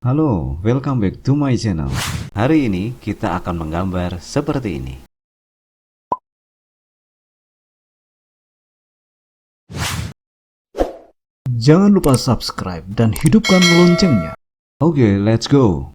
Halo, welcome back to my channel. Hari ini kita akan menggambar seperti ini. Jangan lupa subscribe dan hidupkan loncengnya. Oke, let's go.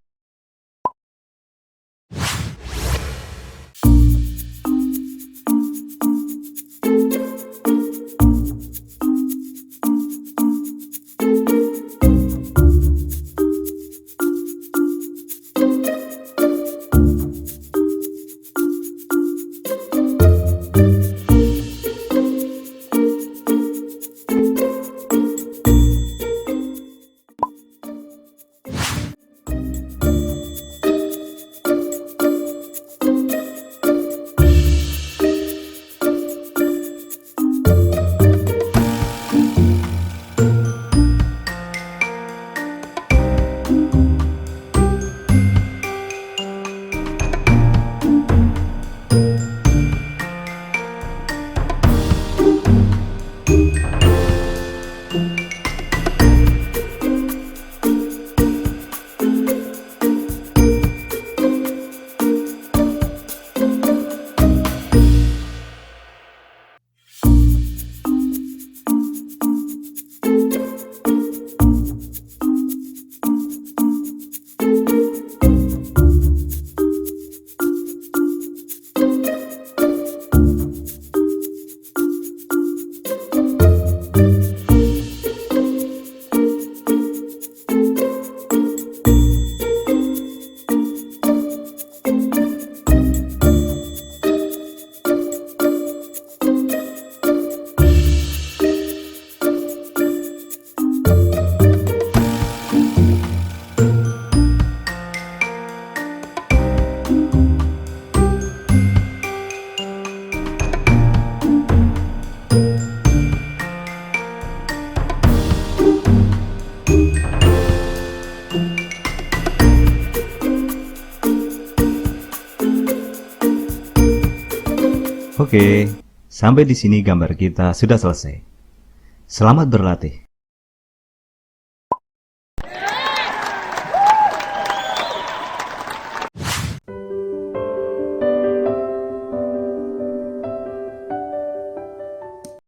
Oke, sampai di sini gambar kita sudah selesai. Selamat berlatih.